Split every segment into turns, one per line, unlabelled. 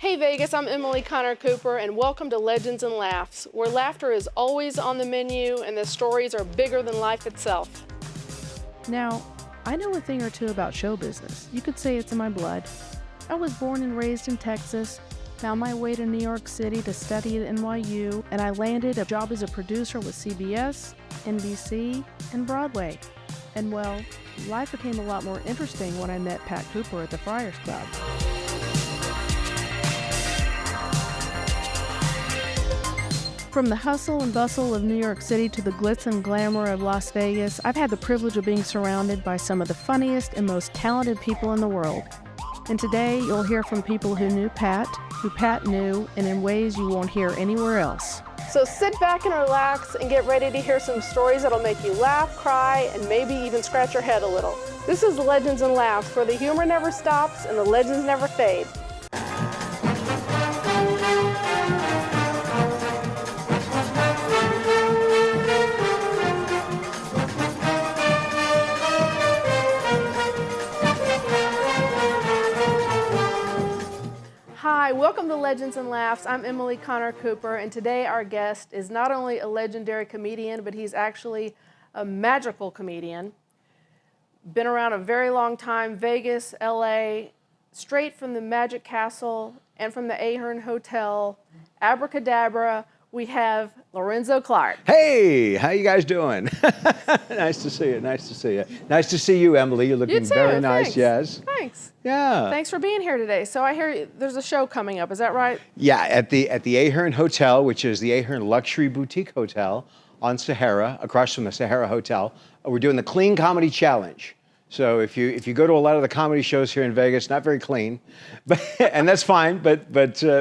Hey Vegas, I'm Emily Connor Cooper, and welcome to Legends and Laughs, where laughter is always on the menu and the stories are bigger than life itself.
Now, I know a thing or two about show business. You could say it's in my blood. I was born and raised in Texas, found my way to New York City to study at NYU, and I landed a job as a producer with CBS, NBC, and Broadway. And well, life became a lot more interesting when I met Pat Cooper at the Friars Club. From the hustle and bustle of New York City to the glitz and glamour of Las Vegas, I've had the privilege of being surrounded by some of the funniest and most talented people in the world. And today, you'll hear from people who knew Pat, who Pat knew, and in ways you won't hear anywhere else.
So sit back and relax and get ready to hear some stories that'll make you laugh, cry, and maybe even scratch your head a little. This is Legends and Laughs, where the humor never stops and the legends never fade. Hi, welcome to Legends and Laughs. I'm Emily Connor Cooper, and today our guest is not only a legendary comedian, but he's actually a magical comedian. Been around a very long time, Vegas, LA, straight from the Magic Castle and from the Ahern Hotel. Abracadabra, we have Lorenzo Clark.
Hey, how you guys doing? Nice to see you, nice to see you. Nice to see you, Emily. You're looking very nice,
thanks.
yes.
Thanks.
Yeah.
Thanks for being here today. So I hear there's a show coming up, is that right?
Yeah, at the Ahern Hotel, which is the Ahern Luxury Boutique Hotel on Sahara, across from the Sahara Hotel. We're doing the Clean Comedy Challenge. So if you go to a lot of the comedy shows here in Vegas, not very clean, but and that's fine. But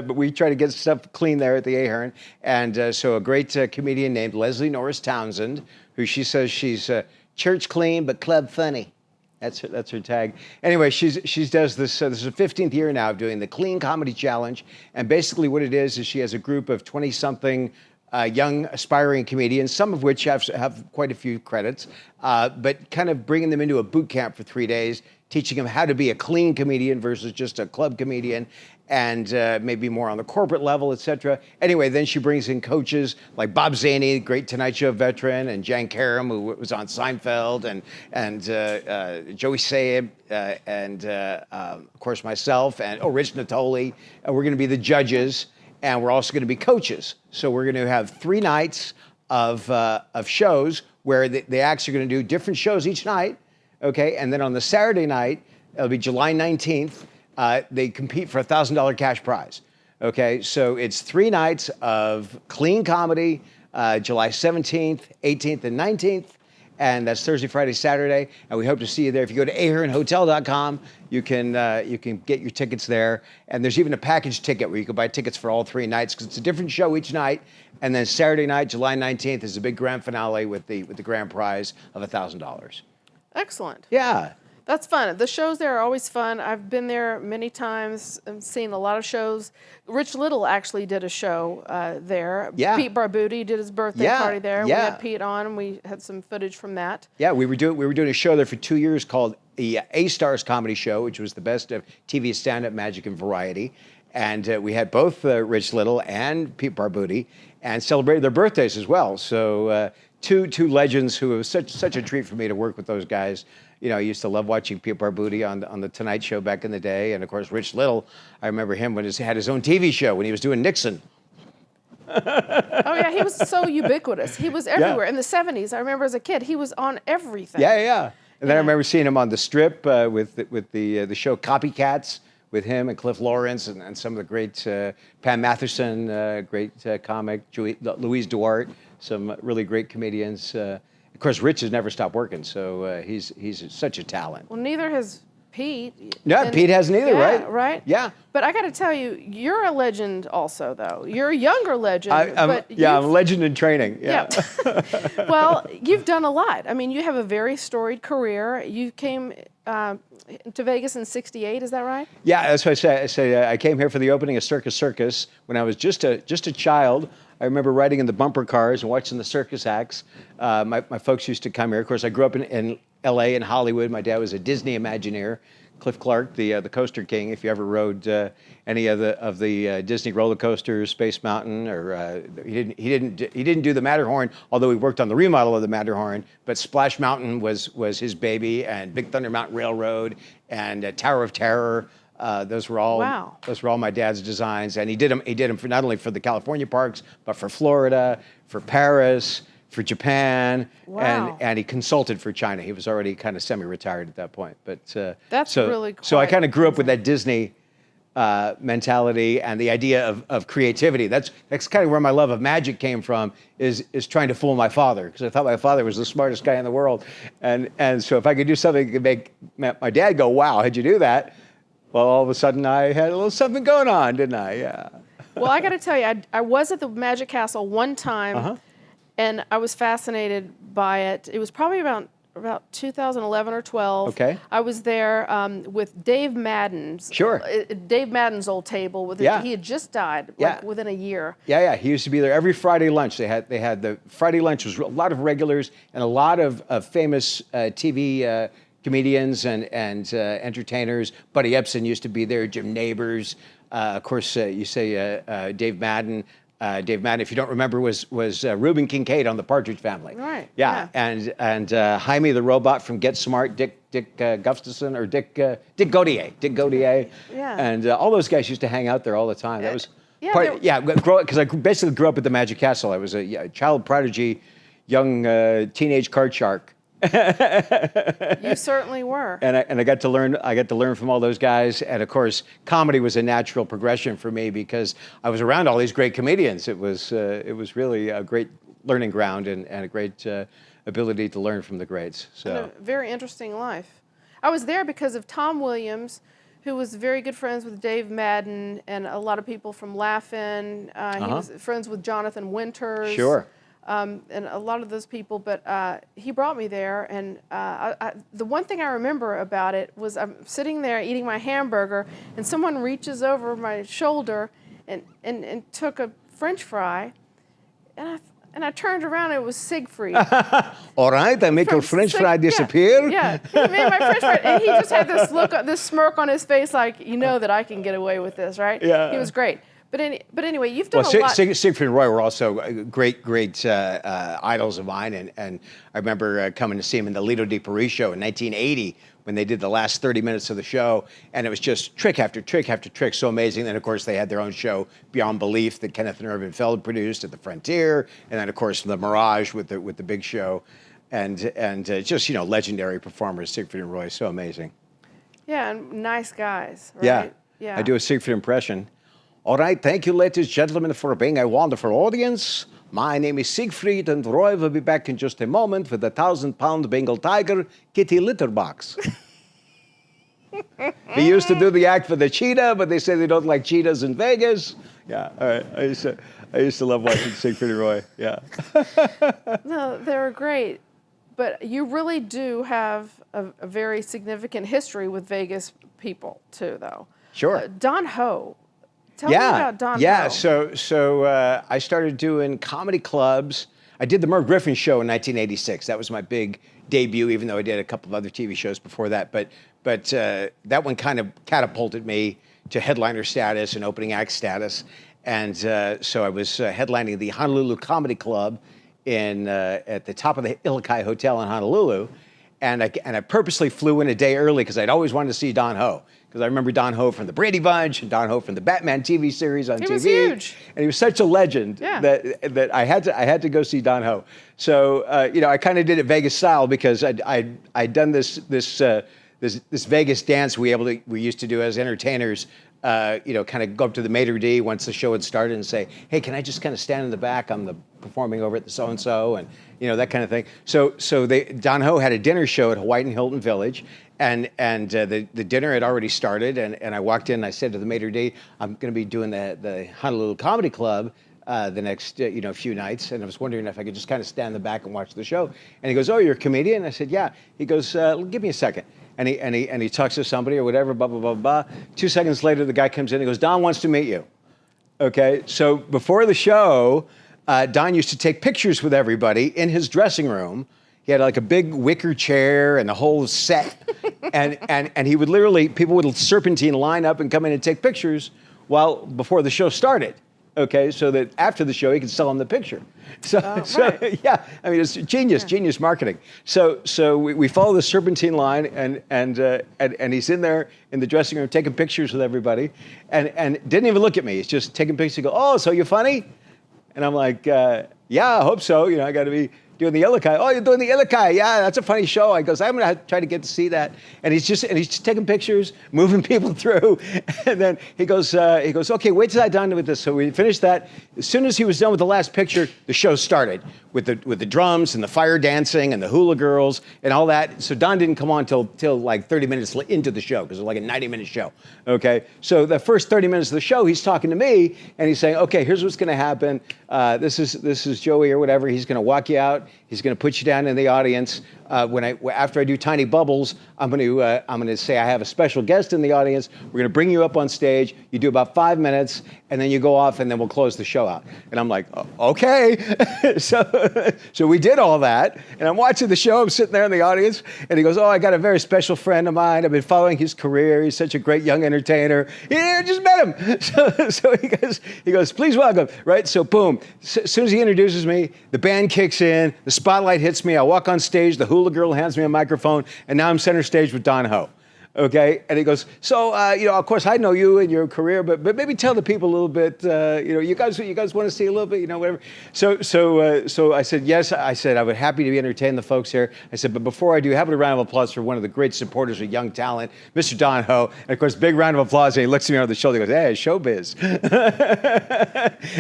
we try to get stuff clean there at the Ahern. And so a great comedian named Leslie Norris Townsend, who she says she's church clean but club funny. That's her tag. Anyway, she does this. This is the 15th year now of doing the Clean Comedy Challenge. And basically what it is she has a group of 20-something young aspiring comedians, some of which have quite a few credits, but kind of bringing them into a boot camp for 3 days, teaching them how to be a clean comedian versus just a club comedian, and maybe more on the corporate level, etc. Anyway, then she brings in coaches like Bob Zaney, great Tonight Show veteran, and Jan Karam, who was on Seinfeld, and Joey Saib, and of course myself, and Rich Natoli. And we're going to be the judges. And we're also going to be coaches. So we're going to have 3 nights of shows where the acts are going to do different shows each night, okay? And then on the Saturday night, it'll be July 19th, they compete for a $1,000 cash prize, okay? So it's 3 nights of clean comedy, July 17th, 18th, and 19th. And that's Thursday, Friday, Saturday, and we hope to see you there. If you go to ahernhotel.com, you can get your tickets there. And there's even a package ticket where you can buy tickets for all 3 nights because it's a different show each night. And then Saturday night, July 19th, is a big grand finale with the grand prize of $1,000.
Excellent.
Yeah.
That's fun. The shows there are always fun. I've been there many times and seen a lot of shows. Rich Little actually did a show there.
Yeah.
Pete Barbuti did his birthday party there.
Yeah.
We had Pete on, and we had some footage from that.
Yeah, we were doing a show there for 2 years called the A-Stars Comedy Show, which was the best of TV stand-up, magic, and variety. And we had both Rich Little and Pete Barbuti, and celebrated their birthdays as well. So two legends who it was such a treat for me to work with those guys. You know, I used to love watching Pete Barbuti on the Tonight Show back in the day. And of course, Rich Little, I remember him when he had his own TV show when he was doing Nixon.
Oh yeah, he was so ubiquitous. He was everywhere. In the 70s, I remember as a kid, he was on everything.
Yeah. And then I remember seeing him on the Strip with the show Copycats with him and Cliff Lawrence and some of the great Pam Matheson, great comic, Louise Duarte, some really great comedians. Of course, Rich has never stopped working, so he's such a talent.
Well, neither has Pete.
Yeah, Pete hasn't either, right?
Right.
Yeah.
But I got to tell you, you're a legend also, though. You're a younger legend.
I'm a legend in training. Yeah.
Well, you've done a lot. I mean, you have a very storied career. You came to Vegas in '68, is that right? Yeah,
that's what I say. I came here for the opening of Circus when I was just a child. I remember riding in the bumper cars and watching the circus acts. My folks used to come here. Of course, I grew up in L.A. and Hollywood. My dad was a Disney Imagineer, Cliff Clark, the Coaster King. If you ever rode any of the Disney roller coasters, Space Mountain, or he didn't do the Matterhorn, although he worked on the remodel of the Matterhorn. But Splash Mountain was his baby, and Big Thunder Mountain Railroad, and Tower of Terror. Those were all my dad's designs, and he did them for not only for the California parks, but for Florida, for Paris, for Japan, and he consulted for China. He was already kind of semi-retired at that point. But
that's really cool.
So I kind of grew up with that Disney mentality and the idea of creativity. That's kind of where my love of magic came from. Is trying to fool my father, because I thought my father was the smartest guy in the world, and so if I could do something that could make my dad go, "Wow, how'd you do that?" Well, all of a sudden, I had a little something going on, didn't I? Yeah.
Well, I got to tell you, I was at the Magic Castle one time, and I was fascinated by it. It was probably about 2011 or 12.
Okay.
I was there with Dave Madden's.
Sure.
Dave Madden's old table. He had just died, like within a year.
Yeah. He used to be there every Friday lunch. They had the Friday lunch was a lot of regulars and a lot of famous TV. Comedians and entertainers. Buddy Epson used to be there. Jim Nabors, of course. You say Dave Madden. Dave Madden, if you don't remember, was Reuben Kincaid on The Partridge Family.
Right.
Yeah. And Jaime the robot from Get Smart. Dick Gustafson or Dick Gaudier. Dick Gaudier.
Yeah.
And all those guys used to hang out there all the time. That was because I basically grew up at the Magic Castle. I was a child prodigy, young teenage card shark.
You certainly were.
And I got to learn from all those guys. And of course, comedy was a natural progression for me because I was around all these great comedians. It was really a great learning ground and a great ability to learn from the greats. So
and a very interesting life. I was there because of Tom Williams, who was very good friends with Dave Madden and a lot of people from Laugh-In. He was friends with Jonathan Winters.
Sure.
And a lot of those people, but he brought me there, and the one thing I remember about it was I'm sitting there eating my hamburger, and someone reaches over my shoulder and took a French fry, and I turned around and it was Siegfried.
All right, I make your French fry disappear.
Yeah, he made my French fry, and he just had this smirk on his face, like, you know that I can get away with this, right?
Yeah.
He was great. But anyway, you've done a lot.
Siegfried and Roy were also great idols of mine, and I remember coming to see him in the Lido di Paris show in 1980 when they did the last 30 minutes of the show, and it was just trick after trick after trick, so amazing. And of course, they had their own show, Beyond Belief, that Kenneth and Irvin Feld produced at the Frontier, and then of course the Mirage with the big show, and just legendary performers, Siegfried and Roy, so amazing.
Yeah, and nice guys. Right? Yeah.
I do a Siegfried impression. All right, thank you, ladies and gentlemen, for being a wonderful audience. My name is Siegfried, and Roy will be back in just a moment with a 1,000-pound Bengal tiger kitty litter box. He used to do the act for the cheetah, but they say they don't like cheetahs in Vegas. Yeah, all right. I used to love watching Siegfried and Roy. Yeah.
No, they're great, but you really do have a very significant history with Vegas people too, though.
Sure.
Don Ho. Tell me about Don Ho.
Yeah, so I started doing comedy clubs. I did the Merv Griffin show in 1986. That was my big debut, even though I did a couple of other TV shows before that. But that one kind of catapulted me to headliner status and opening act status. And so I was headlining the Honolulu Comedy Club at the top of the Ilokai Hotel in Honolulu. And I purposely flew in a day early because I'd always wanted to see Don Ho. Because I remember Don Ho from the Brady Bunch and Don Ho from the Batman TV series on TV.
He was huge.
And he was such a legend that I had to go see Don Ho. So I kind of did it Vegas style because I'd done this Vegas dance we used to do as entertainers. Kind of go up to the maitre d' once the show had started and say, hey, can I just kind of stand in the back? I'm performing over at the so-and-so, and that kind of thing. So Don Ho had a dinner show at Hawaii Hilton Village, and the dinner had already started, and I walked in and I said to the maitre d', I'm going to be doing the Honolulu Comedy Club the next few nights, and I was wondering if I could just kind of stand in the back and watch the show. And he goes, oh, you're a comedian? I said, yeah. He goes, give me a second. And he talks to somebody or whatever, blah, blah, blah, blah. 2 seconds later, the guy comes in and goes, Don wants to meet you. Okay, so before the show, Don used to take pictures with everybody in his dressing room He had like a big wicker chair and the whole set. and he would literally, people would serpentine line up and come in and take pictures before the show started. Okay, so that after the show he could sell them the picture. So
right.
yeah, I mean it's genius marketing. So we follow the serpentine line, and he's in there in the dressing room taking pictures with everybody, and didn't even look at me. He's just taking pictures. He goes, "Oh, so you funny?" And I'm like, "Yeah, I hope so. You know, I got to be doing the Illakai." "Oh, you're doing the Illakai? Yeah, that's a funny show." I goes, "I'm gonna try to get to see that." And he's just taking pictures, moving people through, and then he goes, "Okay, wait till I'm done with this." So we finished that. As soon as he was done with the last picture, the show started with the drums and the fire dancing and the hula girls and all that. So Don didn't come on till like 30 minutes into the show because it was like a 90-minute show. Okay, so the first 30 minutes of the show, he's talking to me and he's saying, "Okay, here's what's gonna happen. This is Joey or whatever. He's gonna walk you out. He's going to put you down in the audience. After I do Tiny Bubbles, I'm going to say I have a special guest in the audience. We're going to bring you up on stage. You do about 5 minutes, and then you go off, and then we'll close the show out." And I'm like, "Okay." So we did all that, and I'm watching the show. I'm sitting there in the audience, and he goes, "Oh, I got a very special friend of mine. I've been following his career. He's such a great young entertainer. Yeah, I just met him." So he goes, "Please welcome." Right. So boom. As soon as he introduces me, the band kicks in. The spotlight hits me. I walk on stage. The hula girl hands me a microphone, and now I'm center stage with Don Ho. Okay, and he goes, "So, of course, I know you and your career, but maybe tell the people a little bit. You guys want to see a little bit, whatever." So I said yes. I said I would happy to entertain the folks here. I said, but before I do, have a round of applause for one of the great supporters of young talent, Mr. Don Ho. And of course, big round of applause. And he looks at me over the shoulder. He goes, "Hey, showbiz."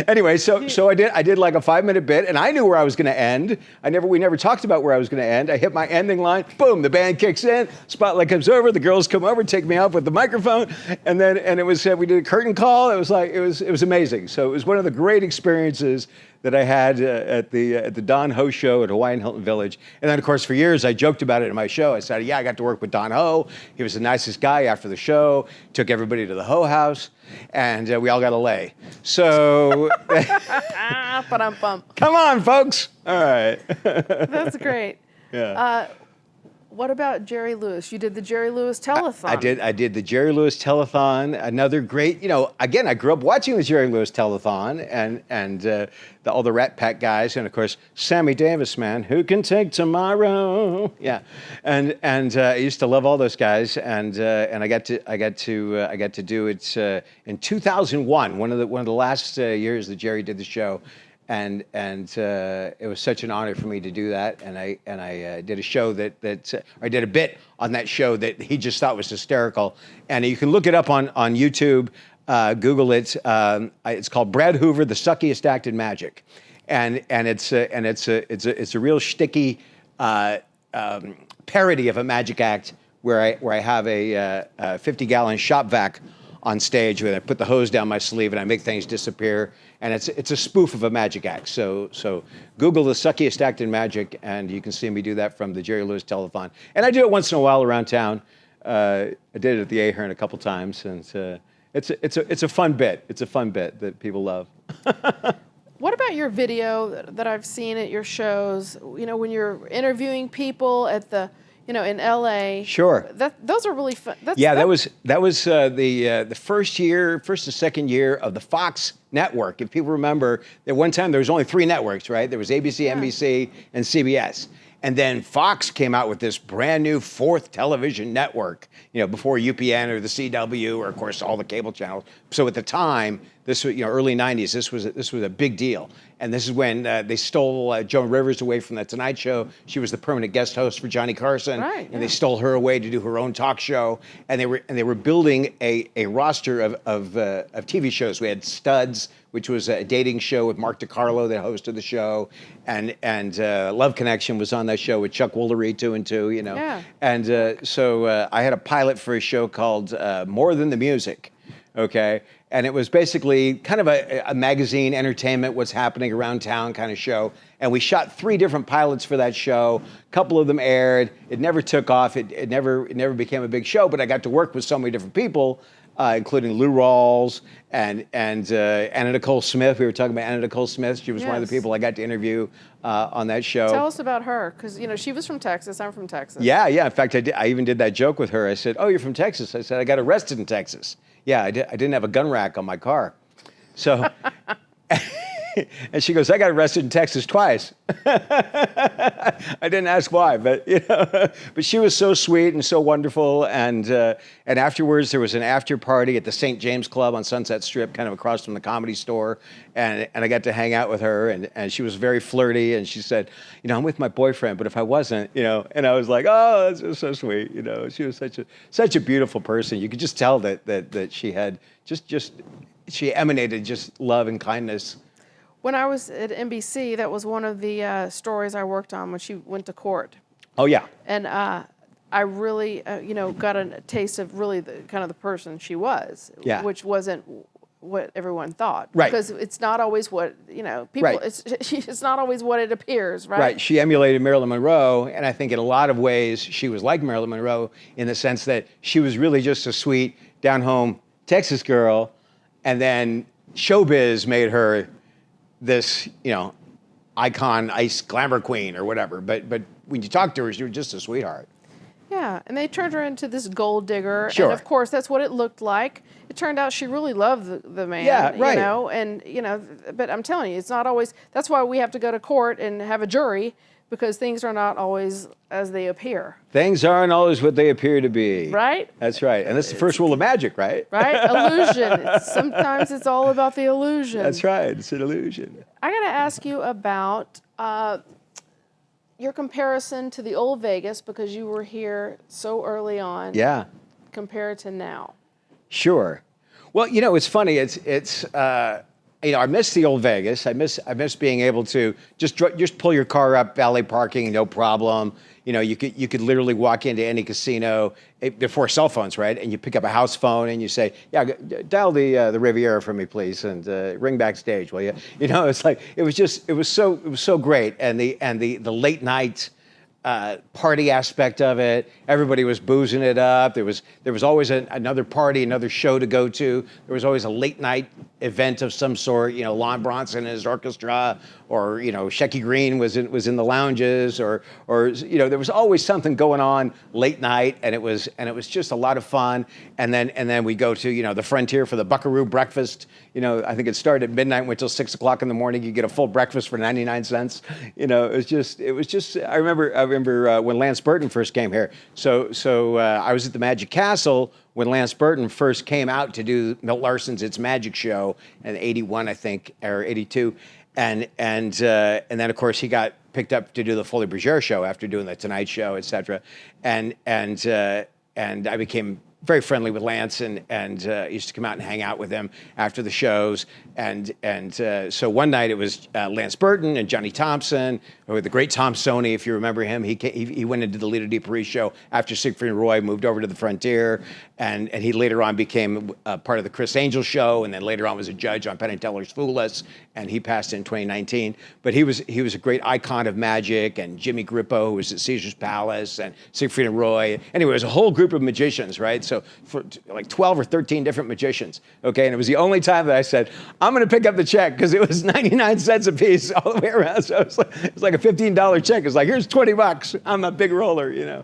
Anyway, so I did like a 5-minute bit, and I knew where I was going to end. We never talked about where I was going to end. I hit my ending line. Boom, the band kicks in. Spotlight comes over. The girls come over, take me off with the microphone, and it was we did a curtain call. It was amazing. So it was one of the great experiences that I had at the Don Ho show at Hawaiian Hilton Village. And then of course for years I joked about it in my show. I said, "Yeah, I got to work with Don Ho. He was the nicest guy." After the show, took everybody to the Ho house, and we all got a lay. So come on, folks. All right.
That's great.
Yeah.
What about Jerry Lewis? You did the Jerry Lewis telethon.
I did the Jerry Lewis telethon. Another great, again, I grew up watching the Jerry Lewis telethon and all the Rat Pack guys, and of course Sammy Davis, man, who can take tomorrow? Yeah, and I used to love all those guys, and I got to do it in 2001, one of the last years that Jerry did the show. And it was such an honor for me to do that, and I did a show I did a bit on that show that he just thought was hysterical, and you can look it up on YouTube, Google it. It's called Brad Hoover, the Suckiest Act in Magic, and it's a real shticky parody of a magic act where I have a 50-gallon shop vac on stage where I put the hose down my sleeve and I make things disappear. And it's a spoof of a magic act. So Google the Suckiest Act in Magic, and you can see me do that from the Jerry Lewis telethon. And I do it once in a while around town. I did it at the Ahern a couple times, and it's a fun bit. It's a fun bit that people love.
What about your video that I've seen at your shows? When you're interviewing people at the in LA.
Sure.
Those are really fun.
That was the first and second year of the Fox network. If people remember, at one time there was only 3 networks, right? There was ABC, NBC, and CBS. And then Fox came out with this brand new 4th television network, before UPN or the CW or of course all the cable channels. So at the time, this was, early 90s, this was a big deal. And this is when they stole Joan Rivers away from The Tonight Show. She was the permanent guest host for Johnny Carson.
Right,
and they stole her away to do her own talk show. And they were building a roster of TV shows. We had Studs, which was a dating show with Mark DiCarlo that hosted the show, and Love Connection was on that show with Chuck Woolery, 2 and 2,
Yeah.
And so I had a pilot for a show called More Than the Music, okay? And it was basically kind of a magazine, entertainment, what's happening around town kind of show. And we shot 3 different pilots for that show. A couple of them aired. It never took off. It never became a big show, but I got to work with so many different people including Lou Rawls and Anna Nicole Smith. We were talking about Anna Nicole Smith. She was one of the people I got to interview on that show.
Tell us about her, because she was from Texas. I'm from Texas.
Yeah. In fact, I even did that joke with her. I said, "Oh, you're from Texas?" I said, "I got arrested in Texas." Yeah, I didn't have a gun rack on my car, so. And she goes, "I got arrested in Texas twice." I didn't ask why, but but she was so sweet and so wonderful. And afterwards, there was an after party at the St. James Club on Sunset Strip, kind of across from the Comedy Store. And I got to hang out with her, and she was very flirty. And she said, "I'm with my boyfriend, but if I wasn't, And I was like, "Oh, that's just so sweet." She was such a beautiful person. You could just tell that she had she emanated just love and kindness.
When I was at NBC, that was one of the stories I worked on when she went to court.
Oh, yeah.
And I really, got a taste of really the kind of the person she was, which wasn't what everyone thought.
Right.
Because it's not always what, people,
right.
It's not always what it appears, right?
Right. She emulated Marilyn Monroe, and I think in a lot of ways she was like Marilyn Monroe in the sense that she was really just a sweet, down-home Texas girl, and then showbiz made her this, icon, ice glamour queen or whatever. But when you talk to her, she was just a sweetheart.
Yeah, and they turned her into this gold digger.
Sure.
And of course, that's what it looked like. It turned out she really loved the man.
Yeah, right.
But I'm telling you, it's not always, that's why we have to go to court and have a jury, because things are not always as they appear.
Things aren't always what they appear to be.
Right?
That's right. And that's the first rule of magic, right?
Right? Illusion. Sometimes it's all about the illusion.
That's right. It's an illusion.
I got to ask you about your comparison to the old Vegas, because you were here so early on.
Yeah.
Compared to now.
Sure. Well, it's funny. I miss the old Vegas. I miss being able to just pull your car up, valet parking, no problem. You could literally walk into any casino before cell phones, right? And you pick up a house phone and you say, "Yeah, dial the Riviera for me, please, and ring backstage, will you?" It's like it was so great, and the late night party aspect of it. Everybody was boozing it up. There was always another party, another show to go to. There was always a late night event of some sort. Lon Bronson and his orchestra, or Shecky Green was in the lounges, or there was always something going on late night, and it was just a lot of fun. And then we go to the Frontier for the Buckaroo breakfast. I think it started at midnight, went till 6 o'clock in the morning. You get a full breakfast for 99 cents. It was just. I remember when Lance Burton first came here. So I was at the Magic Castle when Lance Burton first came out to do Milt Larson's It's Magic show in '81, I think, or '82, and then of course he got picked up to do the Foley Bergère show after doing the Tonight Show, etc. And I became very friendly with Lance, and used to come out and hang out with him after the shows. So one night it was Lance Burton and Johnny Thompson, or the great Tom Stoney, if you remember him. He went into the Lido Di Paris show after Siegfried and Roy moved over to the Frontier, and he later on became part of the Chris Angel show, and then later on was a judge on Penn and Teller's Fool Us, and he passed in 2019. But he was a great icon of magic, and Jimmy Grippo, who was at Caesar's Palace, and Siegfried and Roy. Anyway, it was a whole group of magicians, right? So for like 12 or 13 different magicians, okay? And it was the only time that I said, "I'm going to pick up the check," because it was 99 cents a piece all the way around. So it was like a $15 check. It's like, "Here's $20. I'm a big roller,"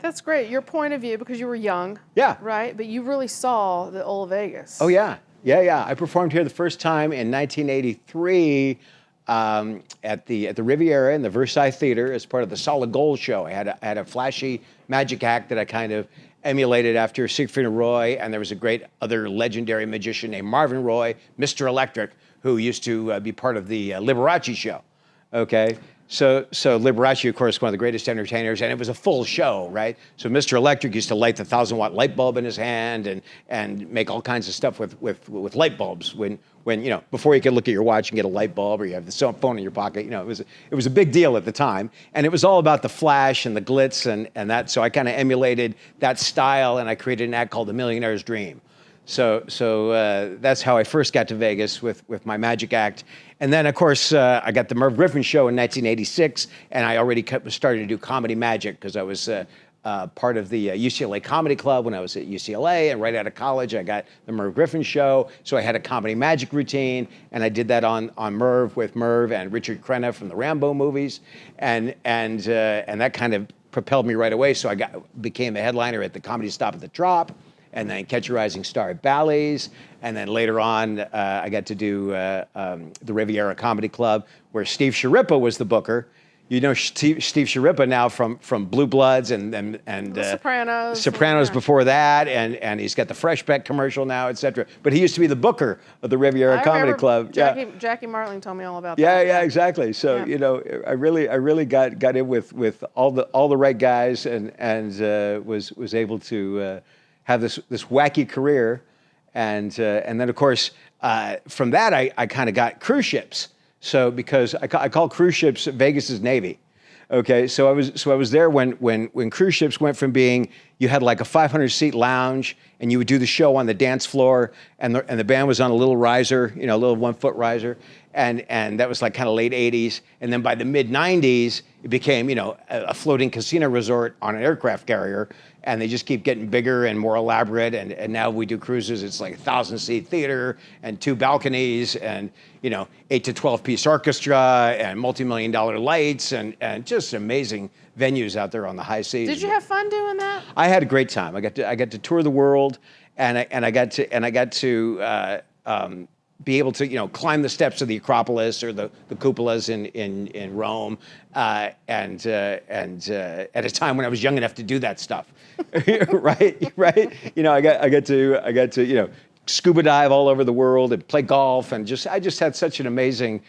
That's great. Your point of view, because you were young.
Yeah.
Right? But you really saw the old Vegas.
Oh, yeah. Yeah. I performed here the first time in 1983 at the Riviera in the Versailles Theater as part of the Solid Gold show. I had a flashy magic act that I kind of emulated after Siegfried and Roy, and there was a great other legendary magician named Marvin Roy, Mr. Electric, who used to be part of the Liberace show. Okay. So Liberace, of course, one of the greatest entertainers, and it was a full show, right? So Mr. Electric used to light the 1,000-watt light bulb in his hand and make all kinds of stuff with light bulbs when before you could look at your watch and get a light bulb, or you have the phone in your pocket. It was a big deal at the time, and it was all about the flash and the glitz and that. So I kind of emulated that style, and I created an act called The Millionaire's Dream. So that's how I first got to Vegas with my magic act. And then, of course, I got the Merv Griffin show in 1986, and I already started to do comedy magic because I was part of the UCLA Comedy Club when I was at UCLA, and right out of college, I got the Merv Griffin Show. So I had a comedy magic routine, and I did that on Merv with Merv and Richard Crenna from the Rambo movies, and that kind of propelled me right away. So I became a headliner at the Comedy Stop at the Trop, and then Catch a Rising Star at Bally's, and then later on, I got to do the Riviera Comedy Club, where Steve Sciarippa was the booker. You know Steve Sciarippa now from Blue Bloods and
The Sopranos.
Sopranos before that, and he's got the Fresh Bet commercial now, etc. But he used to be the booker of the Riviera Comedy Club.
Jackie Martling told me all about that.
Yeah, exactly. So you know, I really got in with all the right guys, and was able to have this wacky career, and then of course from that I kind of got cruise ships. So because I call cruise ships Vegas's Navy, okay. So I was there when cruise ships went from being, you had like a 500-seat lounge and you would do the show on the dance floor, and the band was on a little riser, you know, a little 1-foot riser, and that was like kind of late 80s, and then by the mid 90s it became, you know, a floating casino resort on an aircraft carrier. And they just keep getting bigger and more elaborate. And now we do cruises. It's like a 1,000-seat theater and 2 balconies and, you know, 8 to 12-piece orchestra and multi-million-dollar lights and just amazing venues out there on the high seas.
Did you have fun doing that?
I had a great time. I got to tour the world, and I got to be able to, you know, climb the steps of the Acropolis or the cupolas in Rome, and at a time when I was young enough to do that stuff, right. You know, I got to you know, scuba dive all over the world and play golf, and I just had such an amazing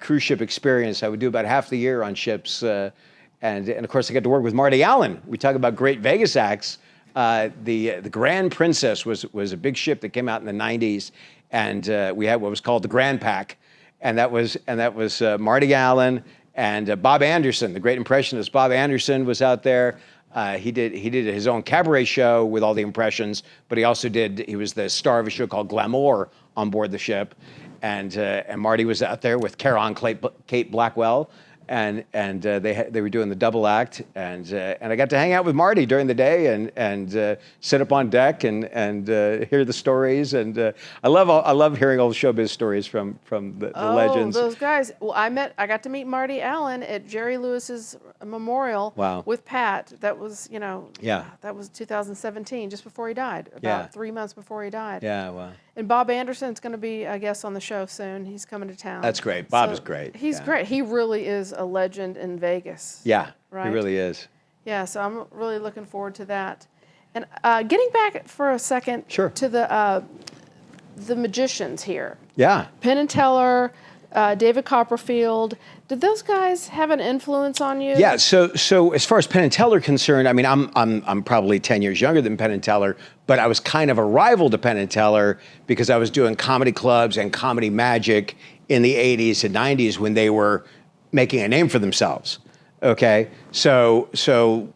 cruise ship experience. I would do about half the year on ships, and of course I got to work with Marty Allen. We talk about great Vegas acts. The Grand Princess was a big ship that came out in the 90s. And we had what was called the Grand Pack, and that was Marty Allen and Bob Anderson, the great impressionist. Bob Anderson was out there. He did his own cabaret show with all the impressions, but he was the star of a show called Glamour on board the ship, and Marty was out there with Caron Kate Blackwell. And they were doing the double act, and I got to hang out with Marty during the day and sit up on deck and hear the stories, and I love hearing all the showbiz stories from the legends.
Those guys. Well, I got to meet Marty Allen at Jerry Lewis's memorial.
Wow.
With Pat. That was, you know,
yeah,
that was 2017, just before he died, about 3 months before he died.
Yeah, wow.
And Bob Anderson's going to be, I guess, on the show soon. He's coming to town.
That's great. Bob is great.
He's great. He really is a legend in Vegas.
Yeah,
right?
He really is.
Yeah, so I'm really looking forward to that. And getting back for a second to the magicians here.
Yeah.
Penn and Teller, David Copperfield. Did those guys have an influence on you?
Yeah. So as far as Penn and Teller concerned, I mean, I'm probably 10 years younger than Penn and Teller, but I was kind of a rival to Penn and Teller because I was doing comedy clubs and comedy magic in the 80s and 90s when they were making a name for themselves. Okay. So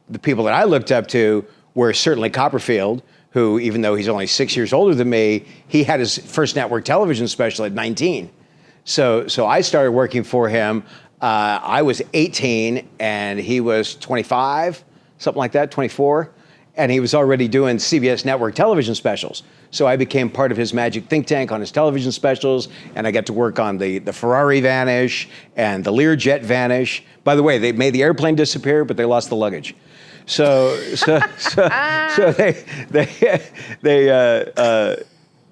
the people that I looked up to were certainly Copperfield, who, even though he's only 6 years older than me, he had his first network television special at 19. So I started working for him. I was 18 and he was 25, something like that, 24. And he was already doing CBS network television specials. So I became part of his magic think tank on his television specials, and I got to work on the Ferrari Vanish and the Learjet Vanish. By the way, they made the airplane disappear, but they lost the luggage. So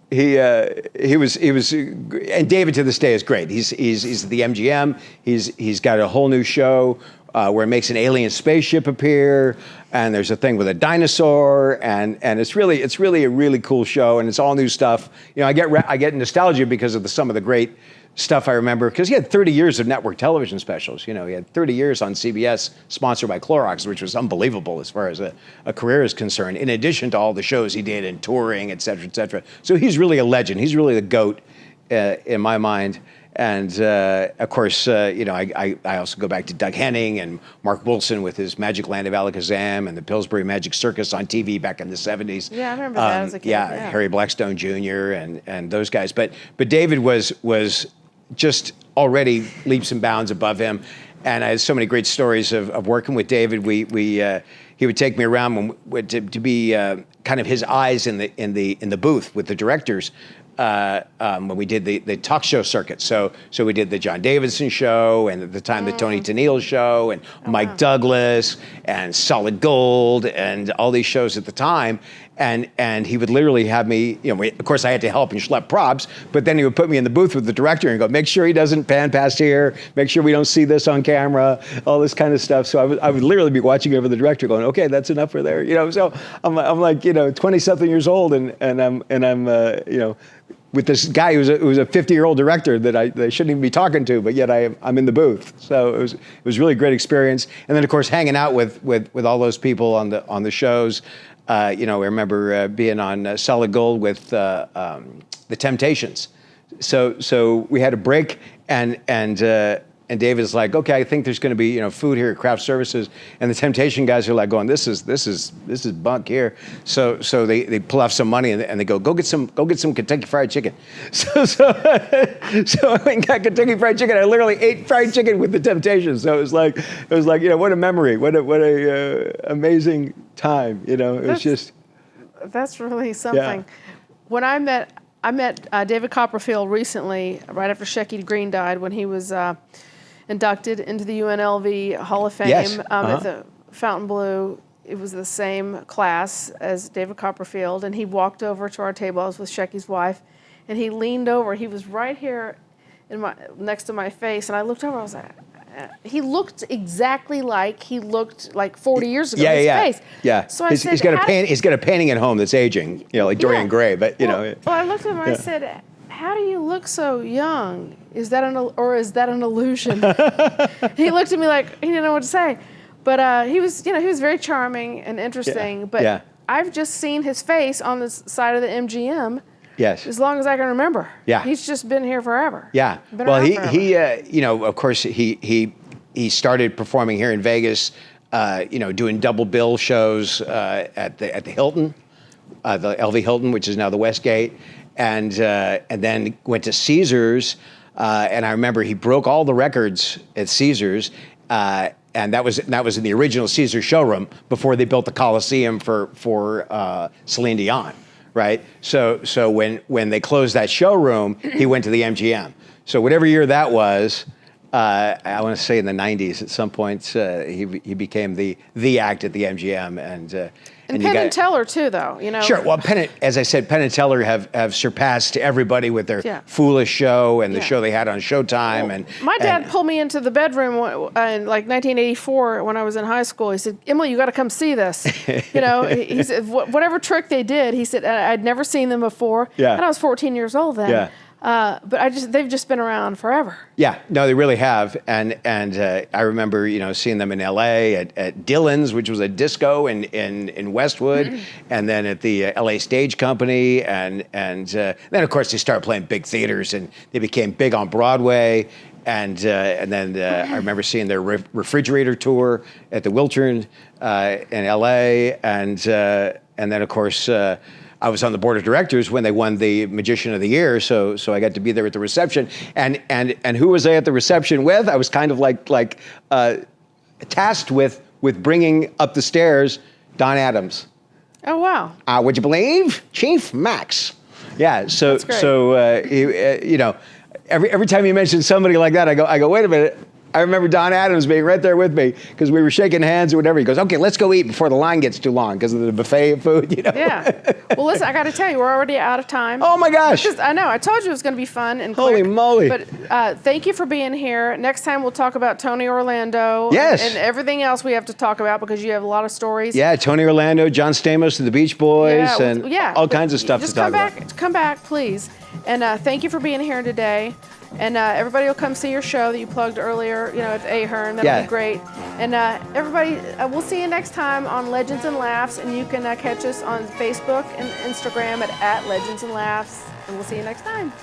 he was, and David to this day is great. He's the MGM. He's got a whole new show where it makes an alien spaceship appear, and there's a thing with a dinosaur, and it's really a really cool show, and it's all new stuff. You know, I get nostalgia because of some of the great stuff I remember, because he had 30 years of network television specials. You know, he had 30 years on CBS, sponsored by Clorox, which was unbelievable as far as a career is concerned, in addition to all the shows he did and touring, et cetera, et cetera. So he's really a legend. He's really the GOAT in my mind. And of course, you know, I also go back to Doug Henning and Mark Wilson with his Magic Land of Alakazam and the Pillsbury Magic Circus on TV back in the 70s.
Yeah, I remember that as a kid.
Yeah, Harry Blackstone Jr. and those guys. But David was just already leaps and bounds above him. and I had so many great stories of working with David. He would take me around to be kind of his eyes in the booth with the directors. When we did the talk show circuit. So we did the John Davidson show, and at the time the Tony Tennille show, and Mike Douglas, and Solid Gold, and all these shows at the time. And he would literally have me, of course I had to help and schlep props, but then he would put me in the booth with the director and go, make sure he doesn't pan past here, make sure we don't see this on camera, all this kind of stuff. So I would literally be watching over the director going, okay, that's enough for there. So I'm like 20-something years old, and I'm with this guy who was a 50-year-old director that I shouldn't even be talking to, but yet I'm in the booth. So it was really a great experience. And then of course hanging out with all those people on the shows. I remember being on Solid Gold with the Temptations. So we had a break, and David's like, okay, I think there's going to be food here at Craft Services, and the Temptation guys are like going, this is bunk here. So they pull off some money and they go get some Kentucky Fried Chicken. So I went and got Kentucky Fried Chicken. I literally ate fried chicken with the Temptations. So it was like what a memory, what a amazing time. It was just.
That's really something.
Yeah.
When I met David Copperfield recently, right after Shecky Greene died, when he was inducted into the UNLV Hall of Fame.
Yes.
At the Fontainebleau. It was the same class as David Copperfield, and he walked over to our table. I was with Shecky's wife, and he leaned over. He was right here next to my face, and I looked over. I was like, he looked exactly like he looked like 40 years ago. His face.
Yeah.
So I said,
he's got a painting at home that's aging, like Dorian Gray. But
Well, I looked at him. I said, "How do you look so young? Is that an illusion?" He looked at me like he didn't know what to say. But he was very charming and interesting. But I've just seen his face on the side of the MGM.
Yes.
As long as I can remember.
Yeah.
He's just been here forever.
Yeah. Well, he of course he started performing here in Vegas, doing double bill shows at the Hilton, the LV Hilton, which is now the Westgate, and then went to Caesars, and I remember he broke all the records at Caesars. And that was in the original Caesars showroom before they built the Coliseum for Celine Dion. Right, so when they closed that showroom, he went to the MGM. So whatever year that was, I want to say in the '90s, at some point he became the act at the MGM, and
Penn and Teller too, though.
Sure. Well, as I said, Penn and Teller have surpassed everybody with their Foolish show and the show they had on Showtime.
Well, my dad pulled me into the bedroom in like 1984 when I was in high school. He said, "Emily, you got to come see this." He said, "Whatever trick they did," he said, "I'd never seen them before."
Yeah.
And I was 14 years old then.
Yeah.
But they've just been around forever.
Yeah, no, they really have, and I remember seeing them in L.A. at Dylan's, which was a disco in Westwood, and then at the L.A. Stage Company, and then of course they started playing big theaters, and they became big on Broadway, and then I remember seeing their refrigerator tour at the Wiltern in L.A. and then of course. I was on the board of directors when they won the Magician of the Year, so I got to be there at the reception. And who was I at the reception with? I was kind of like tasked with bringing up the stairs Don Adams.
Oh wow!
Would you believe, Chief Max? Yeah. So every time you mention somebody like that, I go wait a minute. I remember Don Adams being right there with me because we were shaking hands or whatever. He goes, "Okay, let's go eat before the line gets too long because of the buffet of food."
Yeah. Well, listen, I got to tell you, we're already out of time.
Oh my gosh!
I know. I told you it was going to be fun and
holy
quick,
moly!
But thank you for being here. Next time we'll talk about Tony Orlando.
Yes.
And everything else we have to talk about because you have a lot of stories.
Yeah, Tony Orlando, John Stamos and the Beach Boys, all kinds of stuff to talk about.
Just come back, please. And thank you for being here today. And everybody will come see your show that you plugged earlier, at Ahern. That'll be great. And everybody, we'll see you next time on Legends and Laughs. And you can catch us on Facebook and Instagram at Legends and Laughs. And we'll see you next time.